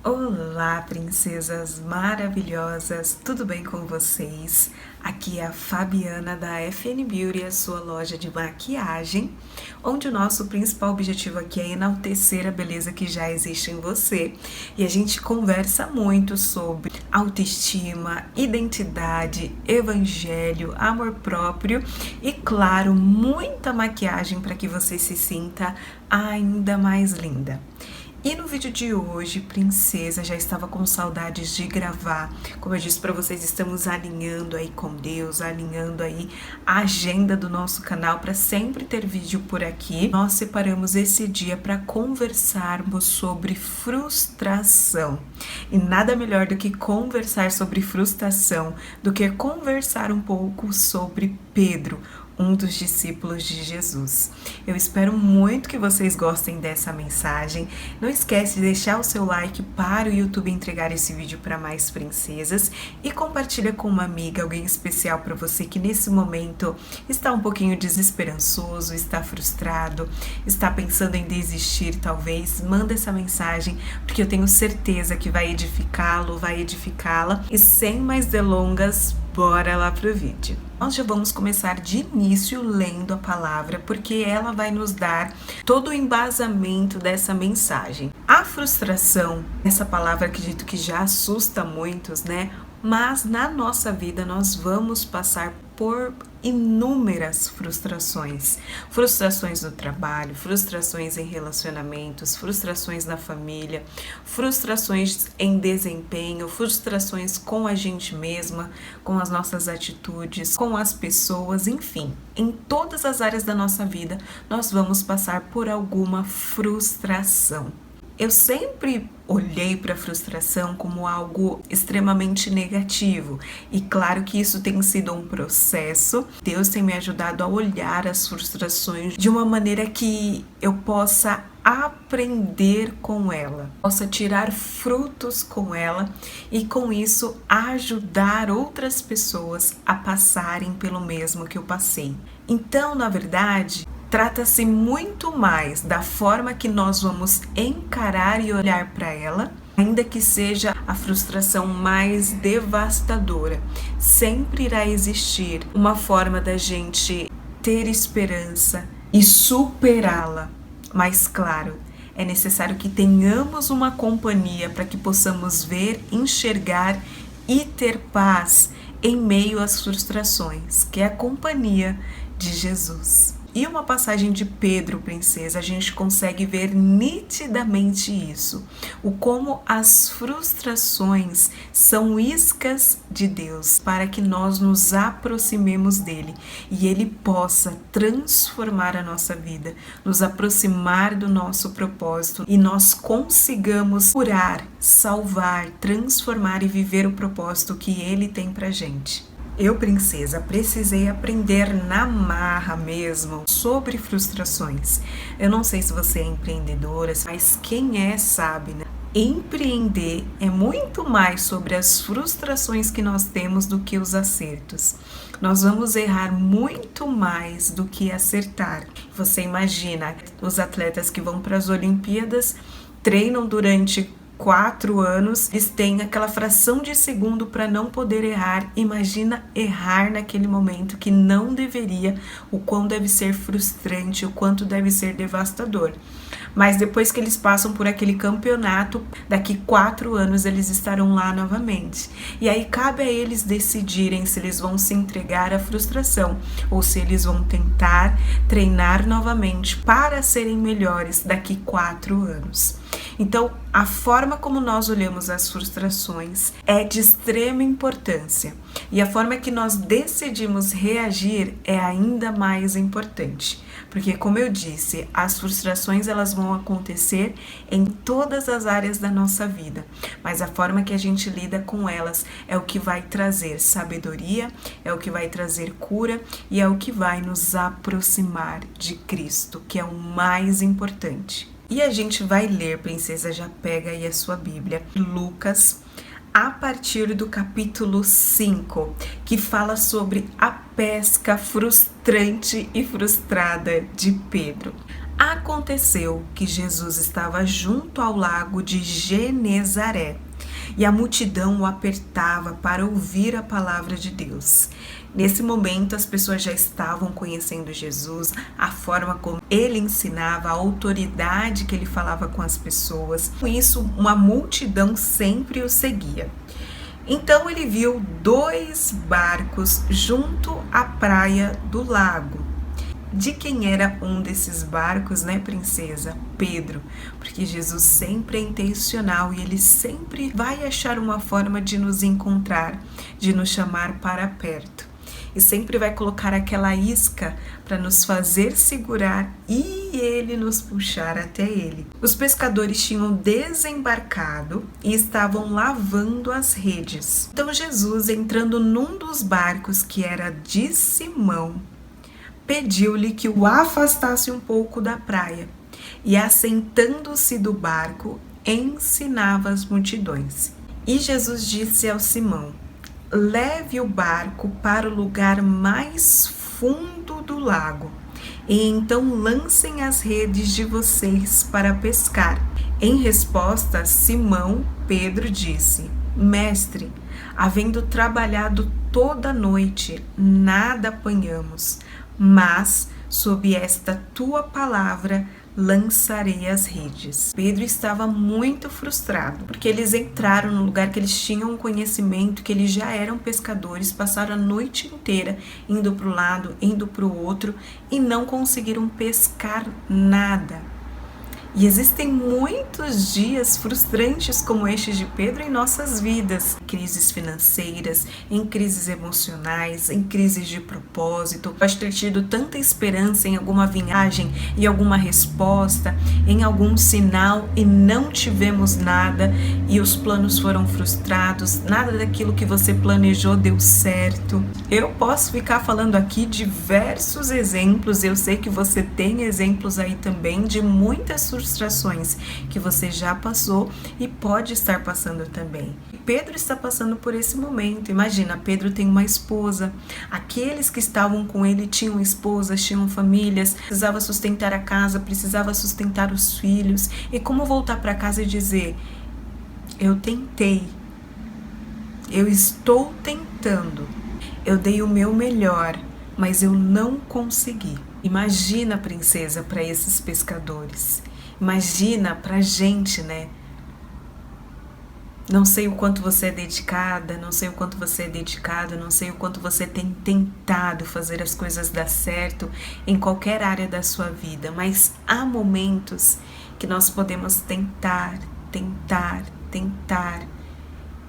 Olá, princesas maravilhosas, tudo bem com vocês? Aqui é a Fabiana da FN Beauty, a sua loja de maquiagem, onde o nosso principal objetivo aqui é enaltecer a beleza que já existe em você. E a gente conversa muito sobre autoestima, identidade, evangelho, amor próprio e, claro, muita maquiagem para que você se sinta ainda mais linda. E no vídeo de hoje, princesa, já estava com saudades de gravar. Como eu disse para vocês, estamos alinhando aí com Deus, alinhando aí a agenda do nosso canal para sempre ter vídeo por aqui. Nós separamos esse dia para conversarmos sobre frustração. E nada melhor do que conversar sobre frustração do que conversar um pouco sobre Pedro, um dos discípulos de Jesus. Eu espero muito que vocês gostem dessa mensagem. Não esquece de deixar o seu like para o YouTube entregar esse vídeo para mais princesas e compartilha com uma amiga, alguém especial para você que nesse momento está um pouquinho desesperançoso, está frustrado, está pensando em desistir talvez. Manda essa mensagem porque eu tenho certeza que vai edificá-lo, vai edificá-la. E sem mais delongas, bora lá pro vídeo. Nós já vamos começar de início lendo a palavra, porque ela vai nos dar todo o embasamento dessa mensagem. A frustração, essa palavra acredito que já assusta muitos, né? Mas na nossa vida nós vamos passar por inúmeras frustrações. Frustrações no trabalho, frustrações em relacionamentos, frustrações na família, frustrações em desempenho, frustrações com a gente mesma, com as nossas atitudes, com as pessoas, enfim. Em todas as áreas da nossa vida, nós vamos passar por alguma frustração. Eu sempre olhei para a frustração como algo extremamente negativo e claro que isso tem sido um processo. Deus tem me ajudado a olhar as frustrações de uma maneira que eu possa aprender com ela, possa tirar frutos com ela e com isso ajudar outras pessoas a passarem pelo mesmo que eu passei. Então, na verdade, trata-se muito mais da forma que nós vamos encarar e olhar para ela, ainda que seja a frustração mais devastadora. Sempre irá existir uma forma da gente ter esperança e superá-la. Mas claro, é necessário que tenhamos uma companhia para que possamos ver, enxergar e ter paz em meio às frustrações, que é a companhia de Jesus. E uma passagem de Pedro, princesa, a gente consegue ver nitidamente isso. O como as frustrações são iscas de Deus para que nós nos aproximemos dele e ele possa transformar a nossa vida, nos aproximar do nosso propósito e nós consigamos curar, salvar, transformar e viver o propósito que ele tem pra gente. Eu, princesa, precisei aprender na marra mesmo sobre frustrações. Eu não sei se você é empreendedora, mas quem é sabe, né? Empreender é muito mais sobre as frustrações que nós temos do que os acertos. Nós vamos errar muito mais do que acertar. Você imagina os atletas que vão para as Olimpíadas, treinam durante 4 anos, eles têm aquela fração de segundo para não poder errar. Imagina errar naquele momento que não deveria, o quão deve ser frustrante, o quanto deve ser devastador. Mas depois que eles passam por aquele campeonato, daqui 4 anos eles estarão lá novamente. E aí cabe a eles decidirem se eles vão se entregar à frustração ou se eles vão tentar treinar novamente para serem melhores daqui 4 anos. Então, a forma como nós olhamos as frustrações é de extrema importância e a forma que nós decidimos reagir é ainda mais importante, porque como eu disse, as frustrações elas vão acontecer em todas as áreas da nossa vida, mas a forma que a gente lida com elas é o que vai trazer sabedoria, é o que vai trazer cura e é o que vai nos aproximar de Cristo, que é o mais importante. E a gente vai ler, princesa, já pega aí a sua Bíblia, Lucas, a partir do capítulo 5, que fala sobre a pesca frustrante e frustrada de Pedro. Aconteceu que Jesus estava junto ao lago de Genezaré e a multidão o apertava para ouvir a palavra de Deus. Nesse momento, as pessoas já estavam conhecendo Jesus, a forma como ele ensinava, a autoridade que ele falava com as pessoas. Com isso, uma multidão sempre o seguia. Então ele viu 2 barcos junto à praia do lago. De quem era um desses barcos, né, princesa? Pedro, porque Jesus sempre é intencional e ele sempre vai achar uma forma de nos encontrar, de nos chamar para perto. E sempre vai colocar aquela isca para nos fazer segurar e ele nos puxar até ele. Os pescadores tinham desembarcado e estavam lavando as redes. Então Jesus, entrando num dos barcos que era de Simão, pediu-lhe que o afastasse um pouco da praia e, assentando-se do barco, ensinava as multidões. E Jesus disse ao Simão: leve o barco para o lugar mais fundo do lago e então lancem as redes de vocês para pescar. Em resposta, Simão Pedro disse: mestre, havendo trabalhado toda a noite, nada apanhamos, mas sob esta tua palavra lançarei as redes. Pedro estava muito frustrado, porque eles entraram no lugar que eles tinham conhecimento, que eles já eram pescadores, passaram a noite inteira indo para o lado, indo para o outro e não conseguiram pescar nada. E existem muitos dias frustrantes como este de Pedro em nossas vidas. Crises financeiras, em crises emocionais, em crises de propósito. Pode ter tido tanta esperança em alguma viagem e alguma resposta, em algum sinal e não tivemos nada e os planos foram frustrados, nada daquilo que você planejou deu certo. Eu posso ficar falando aqui diversos exemplos, eu sei que você tem exemplos aí também de muitas frustrações que você já passou e pode estar passando também. Pedro está passando por esse momento. Imagina, Pedro tem uma esposa, aqueles que estavam com ele tinham esposas, tinham famílias, precisava sustentar a casa, precisava sustentar os filhos. E como voltar para casa e dizer: eu tentei, eu estou tentando, eu dei o meu melhor, mas eu não consegui. Imagina, princesa, para esses pescadores. Imagina pra gente, né? Não sei o quanto você é dedicada, não sei o quanto você é dedicado, não sei o quanto você tem tentado fazer as coisas dar certo em qualquer área da sua vida, mas há momentos que nós podemos tentar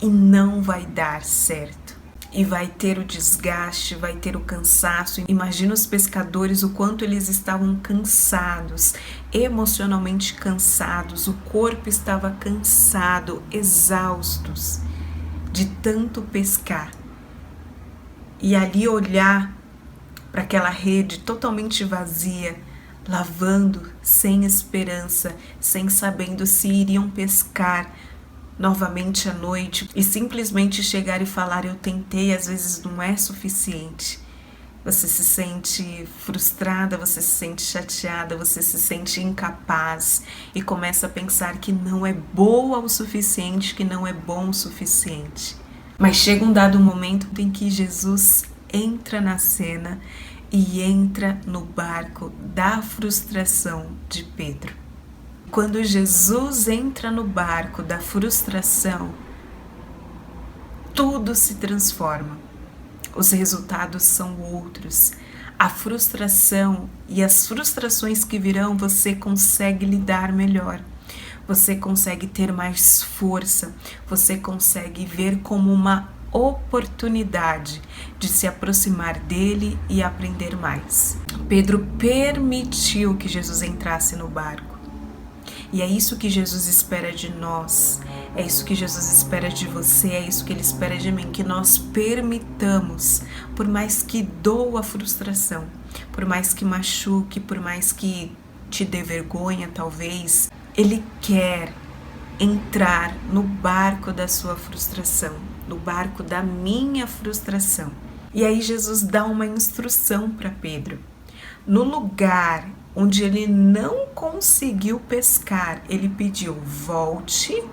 e não vai dar certo. E vai ter o desgaste, vai ter o cansaço. Imagina os pescadores, o quanto eles estavam cansados, emocionalmente cansados, o corpo estava cansado, exaustos de tanto pescar. E ali olhar para aquela rede totalmente vazia, lavando, sem esperança, sem sabendo se iriam pescar novamente à noite e simplesmente chegar e falar eu tentei, às vezes não é suficiente. Você se sente frustrada, você se sente chateada, você se sente incapaz e começa a pensar que não é boa o suficiente, que não é bom o suficiente. Mas chega um dado momento em que Jesus entra na cena e entra no barco da frustração de Pedro. Quando Jesus entra no barco da frustração, tudo se transforma. Os resultados são outros. A frustração e as frustrações que virão, você consegue lidar melhor. Você consegue ter mais força. Você consegue ver como uma oportunidade de se aproximar dele e aprender mais. Pedro permitiu que Jesus entrasse no barco. E é isso que Jesus espera de nós, é isso que Jesus espera de você, é isso que Ele espera de mim, que nós permitamos, por mais que doa a frustração, por mais que machuque, por mais que te dê vergonha talvez, Ele quer entrar no barco da sua frustração, no barco da minha frustração. E aí Jesus dá uma instrução para Pedro. No lugar onde ele não conseguiu pescar, ele pediu: volte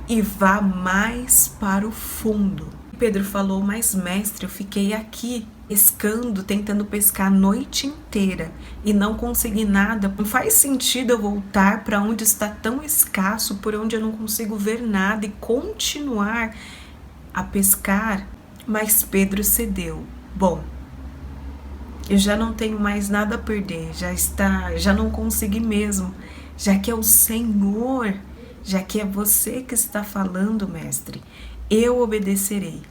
e vá mais para o fundo. Pedro falou: mas mestre, eu fiquei aqui pescando, tentando pescar a noite inteira e não consegui nada. Não faz sentido eu voltar para onde está tão escasso, por onde eu não consigo ver nada, e continuar a pescar. Mas Pedro cedeu. Bom, eu já não tenho mais nada a perder, já não consegui mesmo, já que é o Senhor, já que é você que está falando, mestre, eu obedecerei.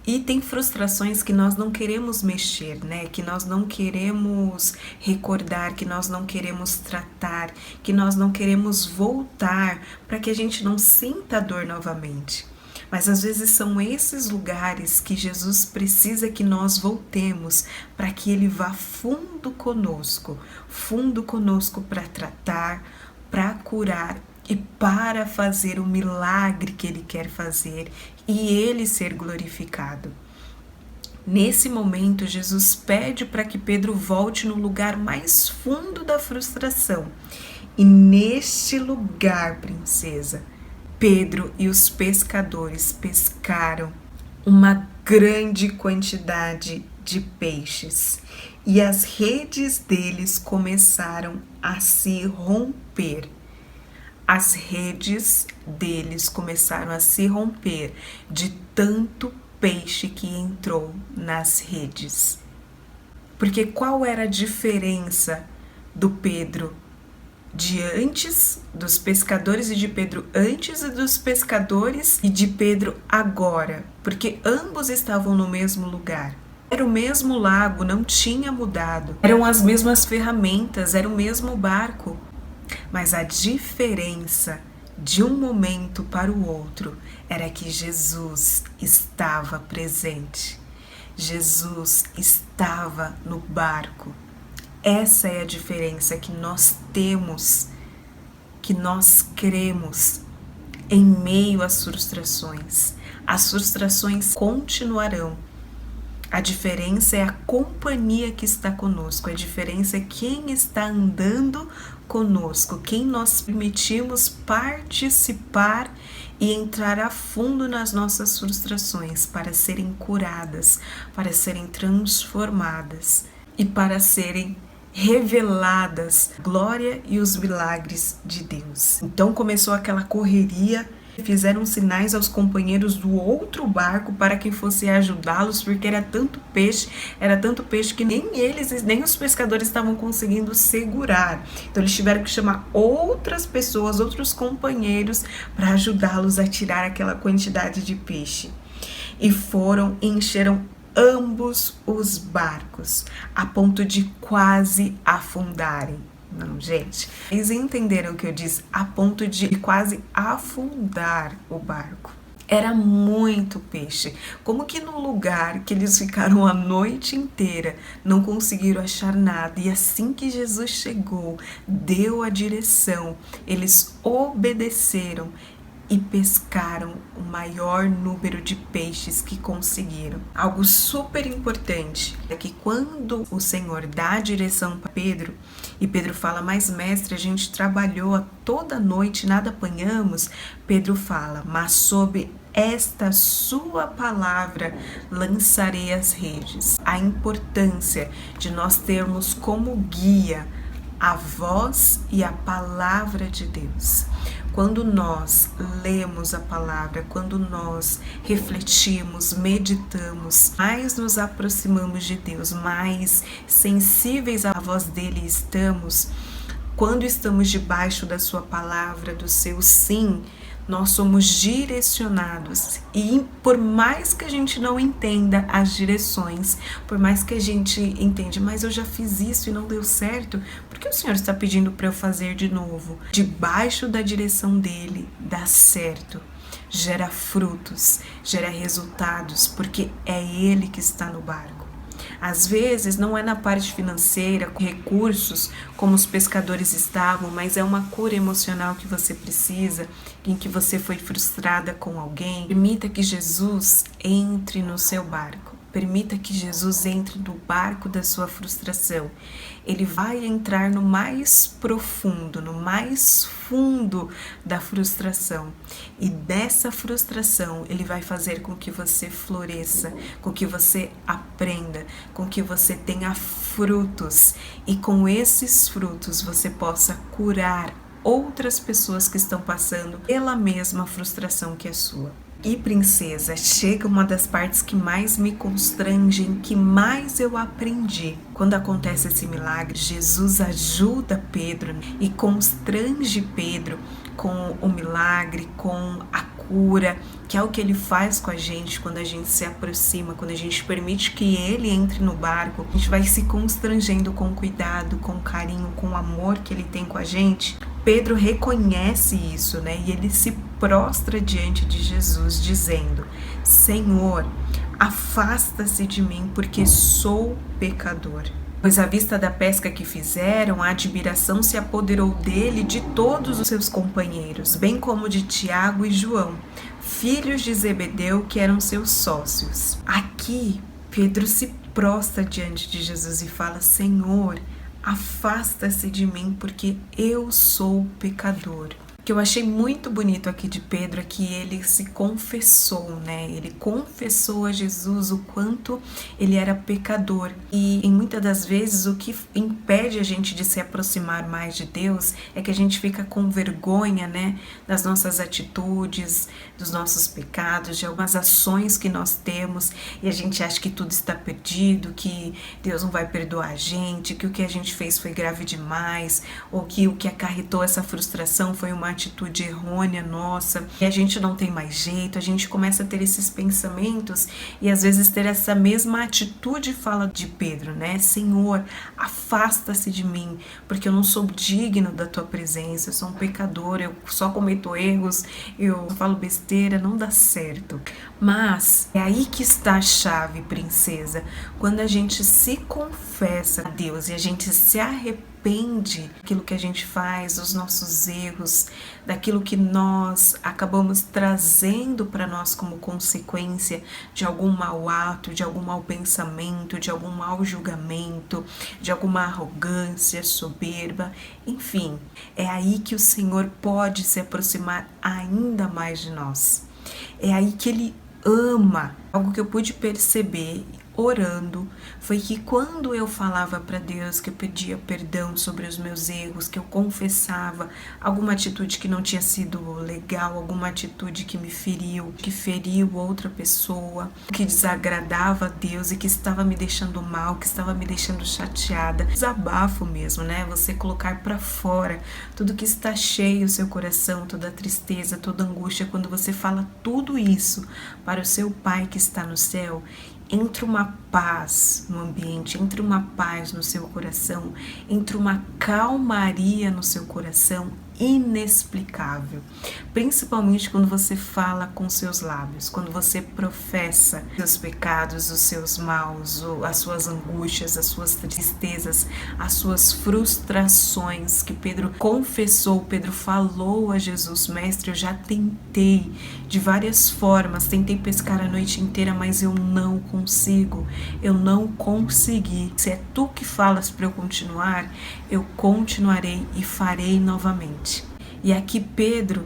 E tem frustrações que nós não queremos mexer, né? Que nós não queremos recordar, que nós não queremos tratar, que nós não queremos voltar para que a gente não sinta a dor novamente. Mas às vezes são esses lugares que Jesus precisa que nós voltemos para que Ele vá fundo conosco para tratar, para curar e para fazer o milagre que Ele quer fazer e Ele ser glorificado. Nesse momento, Jesus pede para que Pedro volte no lugar mais fundo da frustração. E neste lugar, princesa, Pedro e os pescadores pescaram uma grande quantidade de peixes e as redes deles começaram a se romper. As redes deles começaram a se romper de tanto peixe que entrou nas redes. Porque qual era a diferença do Pedro de antes, dos pescadores e de Pedro antes e dos pescadores e de Pedro agora? Porque ambos estavam no mesmo lugar. Era o mesmo lago, não tinha mudado. Eram as mesmas ferramentas, era o mesmo barco. Mas a diferença de um momento para o outro era que Jesus estava presente. Jesus estava no barco. Essa é a diferença que nós temos, que nós cremos em meio às frustrações. As frustrações continuarão. A diferença é a companhia que está conosco, a diferença é quem está andando conosco, quem nós permitimos participar e entrar a fundo nas nossas frustrações para serem curadas, para serem transformadas e para serem reveladas a glória e os milagres de Deus. Então começou aquela correria. Fizeram sinais aos companheiros do outro barco para que fosse ajudá-los, porque era tanto peixe que nem eles, nem os pescadores estavam conseguindo segurar. Então eles tiveram que chamar outras pessoas, outros companheiros, para ajudá-los a tirar aquela quantidade de peixe. E foram e encheram ambos os barcos, a ponto de quase afundarem. Não, gente, eles entenderam o que eu disse, a ponto de quase afundar o barco. Era muito peixe. Como que no lugar que eles ficaram a noite inteira, não conseguiram achar nada, e assim que Jesus chegou, deu a direção, eles obedeceram e pescaram o maior número de peixes que conseguiram. Algo super importante é que quando o Senhor dá a direção para Pedro, e Pedro fala: mas mestre, a gente trabalhou toda noite, nada apanhamos. Pedro fala: mas sob esta sua palavra lançarei as redes. A importância de nós termos como guia a voz e a palavra de Deus. Quando nós lemos a palavra, quando nós refletimos, meditamos, mais nos aproximamos de Deus, mais sensíveis à voz dele estamos. Quando estamos debaixo da sua palavra, do seu sim, nós somos direcionados, e por mais que a gente não entenda as direções, por mais que a gente entenda, mas eu já fiz isso e não deu certo, por que o Senhor está pedindo para eu fazer de novo? Debaixo da direção dele, dá certo, gera frutos, gera resultados, porque é ele que está no barco. Às vezes não é na parte financeira, com recursos, como os pescadores estavam, mas é uma cura emocional que você precisa, em que você foi frustrada com alguém. Permita que Jesus entre no seu barco. Permita que Jesus entre no barco da sua frustração. Ele vai entrar no mais profundo, no mais fundo da frustração. E dessa frustração, ele vai fazer com que você floresça, com que você aprenda, com que você tenha frutos. E com esses frutos, você possa curar outras pessoas que estão passando pela mesma frustração que a sua. E princesa, chega uma das partes que mais me constrangem, que mais eu aprendi. Quando acontece esse milagre, Jesus ajuda Pedro e constrange Pedro com o milagre, com a cura, que é o que ele faz com a gente quando a gente se aproxima, quando a gente permite que ele entre no barco. A gente vai se constrangendo com cuidado, com carinho, com o amor que ele tem com a gente. Pedro reconhece isso, né? E ele se prostra diante de Jesus, dizendo: Senhor, afasta-se de mim, porque sou pecador. Pois à vista da pesca que fizeram, a admiração se apoderou dele e de todos os seus companheiros, bem como de Tiago e João, filhos de Zebedeu, que eram seus sócios. Aqui, Pedro se prostra diante de Jesus e fala: Senhor, afasta-se de mim, porque eu sou pecador. O que eu achei muito bonito aqui de Pedro é que ele se confessou, né? Ele confessou a Jesus o quanto ele era pecador. E muitas das vezes o que impede a gente de se aproximar mais de Deus é que a gente fica com vergonha, né? Das nossas atitudes, dos nossos pecados, de algumas ações que nós temos, e a gente acha que tudo está perdido, que Deus não vai perdoar a gente, que o que a gente fez foi grave demais, ou que o que acarretou essa frustração foi uma atitude errônea nossa, e a gente não tem mais jeito. A gente começa a ter esses pensamentos e às vezes ter essa mesma atitude, fala de Pedro, né? Senhor, afasta-se de mim, porque eu não sou digno da tua presença, eu sou um pecador, eu só cometo erros, eu falo besteira, não dá certo. Mas é aí que está a chave, princesa, quando a gente se confessa a Deus e a gente se arrepende daquilo que a gente faz, dos nossos erros, daquilo que nós acabamos trazendo para nós como consequência de algum mau ato, de algum mau pensamento, de algum mau julgamento, de alguma arrogância, soberba, enfim, é aí que o Senhor pode se aproximar ainda mais de nós. É aí que Ele ama. Algo que eu pude perceber orando foi que quando eu falava para Deus, que eu pedia perdão sobre os meus erros, que eu confessava alguma atitude que não tinha sido legal, alguma atitude que me feriu, que feriu outra pessoa, que desagradava a Deus e que estava me deixando mal, que estava me deixando chateada. Desabafo mesmo, né? Você colocar para fora tudo que está cheio o seu coração, toda a tristeza, toda a angústia. Quando você fala tudo isso para o seu Pai que está no céu, entra uma paz no ambiente, entra uma paz no seu coração, entra uma calmaria no seu coração inexplicável, principalmente quando você fala com seus lábios, quando você professa seus pecados, os seus maus, as suas angústias, as suas tristezas, as suas frustrações, que Pedro confessou. Pedro falou a Jesus: Mestre, eu já tentei de várias formas, tentei pescar a noite inteira, mas eu não consigo, eu não consegui. Se é tu que falas para eu continuar, eu continuarei e farei novamente. E aqui Pedro,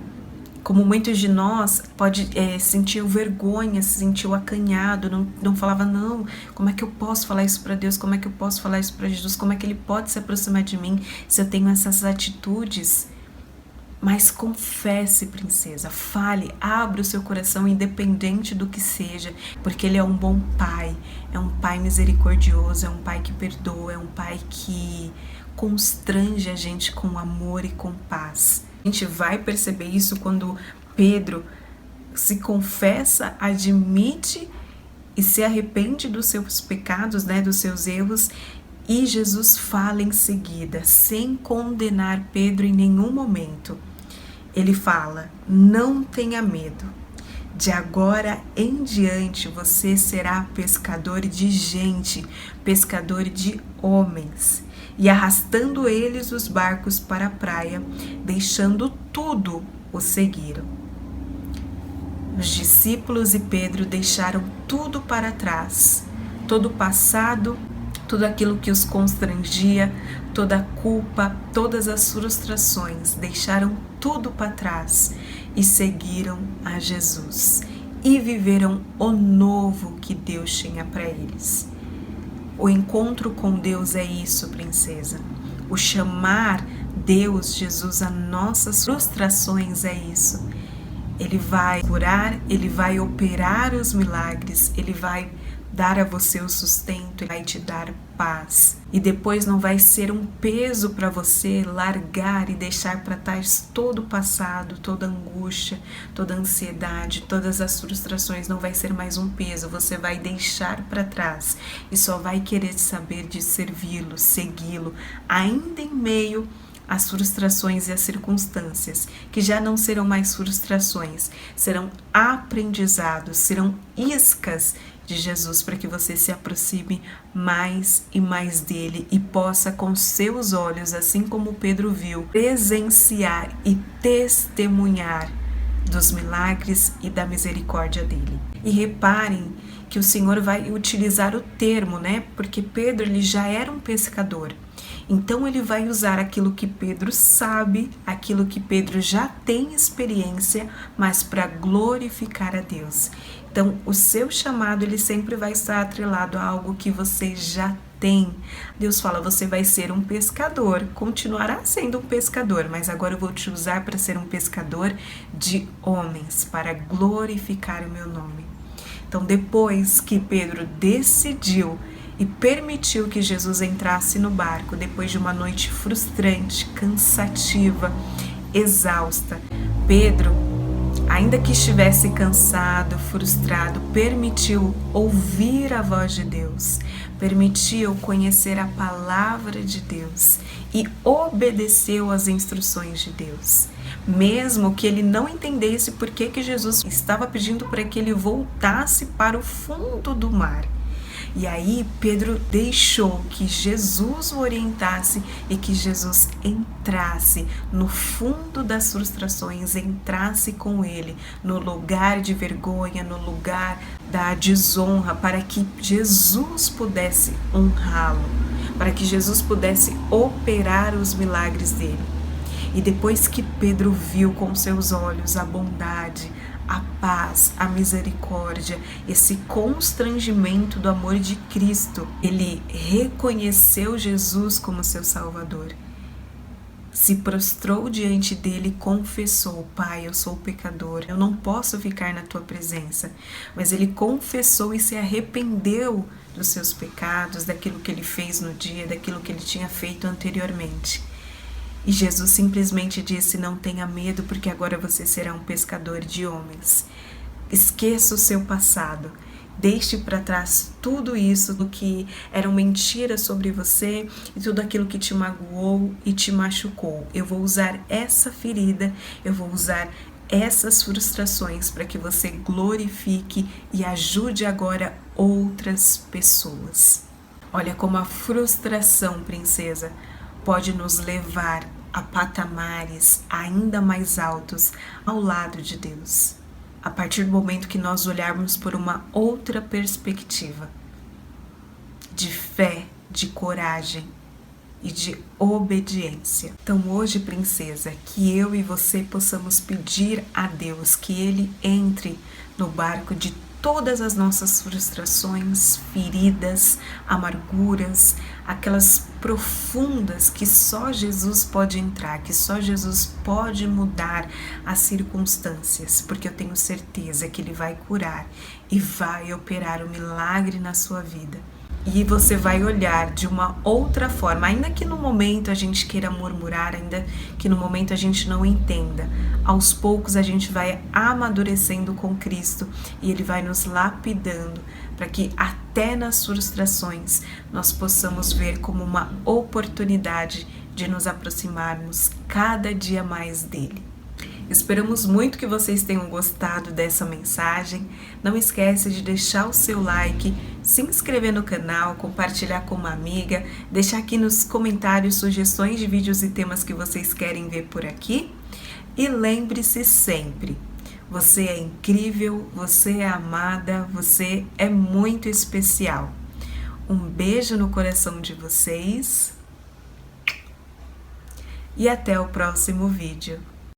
como muitos de nós, pode sentir vergonha, se sentiu acanhado, não falava: não, como é que eu posso falar isso para Deus, como é que eu posso falar isso para Jesus, como é que Ele pode se aproximar de mim se eu tenho essas atitudes? Mas confesse, princesa, fale, abra o seu coração, independente do que seja, porque Ele é um bom Pai, é um Pai misericordioso, é um Pai que perdoa, é um Pai que constrange a gente com amor e com paz. A gente vai perceber isso quando Pedro se confessa, admite e se arrepende dos seus pecados, né, dos seus erros, e Jesus fala em seguida, sem condenar Pedro em nenhum momento. Ele fala: não tenha medo, de agora em diante você será pescador de gente, pescador de homens. E arrastando eles os barcos para a praia, deixando tudo, o seguiram. Os discípulos e Pedro deixaram tudo para trás, todo o passado, tudo aquilo que os constrangia, toda a culpa, todas as frustrações, deixaram tudo para trás e seguiram a Jesus e viveram o novo que Deus tinha para eles. O encontro com Deus é isso, princesa. O chamar Deus, Jesus, a nossas frustrações é isso. Ele vai curar, Ele vai operar os milagres, Ele vai dar a você o sustento, Ele vai te dar paz. E depois não vai ser um peso para você largar e deixar para trás todo o passado, toda a angústia, toda a ansiedade, todas as frustrações. Não vai ser mais um peso, você vai deixar para trás e só vai querer saber de servi-lo, segui-lo, ainda em meio as frustrações e as circunstâncias, que já não serão mais frustrações, serão aprendizados, serão iscas de Jesus para que você se aproxime mais e mais dele e possa com seus olhos, assim como Pedro viu, presenciar e testemunhar dos milagres e da misericórdia dele. E reparem que o Senhor vai utilizar o termo, né? Porque Pedro ele já era um pescador. Então ele vai usar aquilo que Pedro sabe, aquilo que Pedro já tem experiência, mas para glorificar a Deus. Então o seu chamado ele sempre vai estar atrelado a algo que você já tem. Deus fala, você vai ser um pescador, continuará sendo um pescador, mas agora eu vou te usar para ser um pescador de homens, para glorificar o meu nome. Então depois que Pedro decidiu e permitiu que Jesus entrasse no barco, depois de uma noite frustrante, cansativa, exausta, Pedro, ainda que estivesse cansado, frustrado, permitiu ouvir a voz de Deus, permitiu conhecer a palavra de Deus e obedeceu às instruções de Deus. Mesmo que ele não entendesse por que Jesus estava pedindo para que ele voltasse para o fundo do mar. E aí Pedro deixou que Jesus o orientasse e que Jesus entrasse no fundo das frustrações, entrasse com ele no lugar de vergonha, no lugar da desonra, para que Jesus pudesse honrá-lo, para que Jesus pudesse operar os milagres dele. E depois que Pedro viu com seus olhos a bondade, a paz, a misericórdia, esse constrangimento do amor de Cristo, ele reconheceu Jesus como seu Salvador. Se prostrou diante dele e confessou: Pai, eu sou pecador, eu não posso ficar na tua presença. Mas ele confessou e se arrependeu dos seus pecados, daquilo que ele fez no dia, daquilo que ele tinha feito anteriormente. E Jesus simplesmente disse: não tenha medo, porque agora você será um pescador de homens. Esqueça o seu passado. Deixe para trás tudo isso do que eram mentiras sobre você e tudo aquilo que te magoou e te machucou. Eu vou usar essa ferida, eu vou usar essas frustrações para que você glorifique e ajude agora outras pessoas. Olha como a frustração, princesa, pode nos levar a patamares ainda mais altos ao lado de Deus, a partir do momento que nós olharmos por uma outra perspectiva de fé, de coragem e de obediência. Então hoje, princesa, que eu e você possamos pedir a Deus que Ele entre no barco de todas as nossas frustrações, feridas, amarguras, aquelas profundas que só Jesus pode entrar, que só Jesus pode mudar as circunstâncias, porque eu tenho certeza que Ele vai curar e vai operar o milagre na sua vida. E você vai olhar de uma outra forma, ainda que no momento a gente queira murmurar, ainda que no momento a gente não entenda. Aos poucos a gente vai amadurecendo com Cristo e Ele vai nos lapidando para que até nas frustrações nós possamos ver como uma oportunidade de nos aproximarmos cada dia mais dEle. Esperamos muito que vocês tenham gostado dessa mensagem. Não esquece de deixar o seu like, se inscrever no canal, compartilhar com uma amiga, deixar aqui nos comentários sugestões de vídeos e temas que vocês querem ver por aqui. E lembre-se sempre, você é incrível, você é amada, você é muito especial. Um beijo no coração de vocês e até o próximo vídeo.